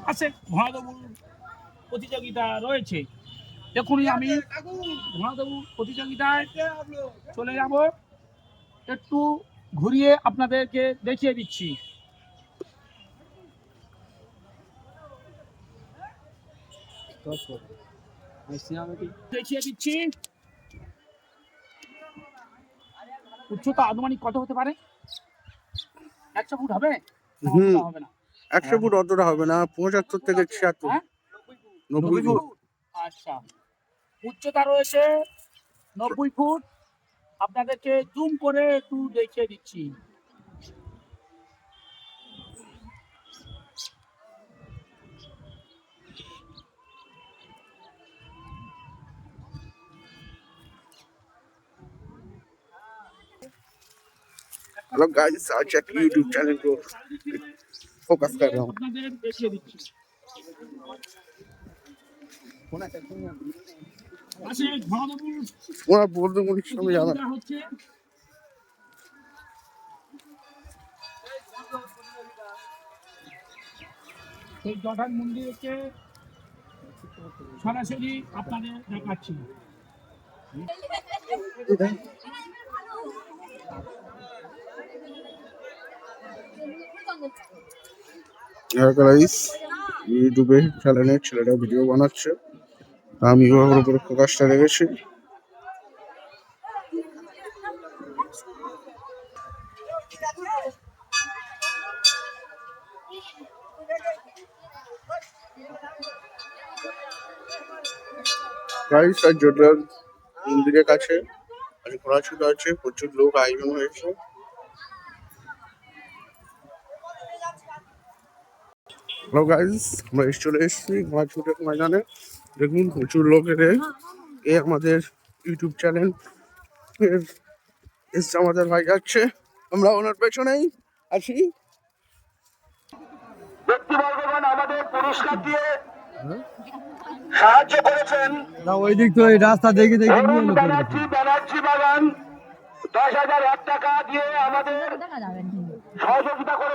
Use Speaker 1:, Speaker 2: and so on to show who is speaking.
Speaker 1: পাশে ঘোড়াদৌড় প্রতিযোগিতা রয়েছে। দেখুন আমি ঘোড়াদৌড় প্রতিযোগিতায় চলে যাব, একটু ঘুরিয়ে আপনাদেরকে দেখিয়ে দিচ্ছি। দেখিয়ে দিচ্ছি উচ্চতা আনুমানিক কত হতে পারে? 100 ফুট হবে? হবে না,
Speaker 2: 100 ফুট অতটা হবে না, 75 থেকে 76 90 ফুট।
Speaker 1: আচ্ছা, উচ্চতা রয়েছে 90 ফুট। আপনাদেরকে জুম করে একটু দেখিয়ে দিচ্ছি।
Speaker 2: हेलो गाइस, आज एक यूट्यूब चैनल को फोकस कर रहा हूँ।
Speaker 1: আপনাদের দেখিয়ে দিচ্ছি। পাশে ঘোড়াদৌড়
Speaker 2: ওরা বলতে বলিস আমি জানা
Speaker 1: প্রতিযোগিতা হচ্ছে। এই জটান মন্দিরকে সরাসরি আপনাদের দেখাচ্ছি।
Speaker 2: গাইস, ইউটিউবে চ্যানেলে ছেলেটা ভিডিও বানাচ্ছে, আমি ওর উপরে ফোকাসটা রেখেছি। গাইস, আর জটার মন্দিরের কাছে আজ ঘোড়াছুট আছে, প্রচুর লোক আয়োজন হয়েছে। হ্যালো গাইস, আমরা চলে এসেছি ঘোড়াছুটের ময়দানে। দেখুন প্রচুর লোকের এ আমাদের ইউটিউব চ্যানেল এর এসছে, আমাদের ভাই যাচ্ছে, আমরা ওনার পেছনেই আছি।
Speaker 3: ব্যক্তিবর্গগণ আমাদের পুরস্কার দিয়ে সাহায্য করেছেন।
Speaker 4: না ওই দিক তো এই রাস্তা দেখে দেখে নিয়ে এলো
Speaker 3: ব্যানার্জি বাগান 10,001 টাকা দিয়ে আমাদের সহযোগিতা করে।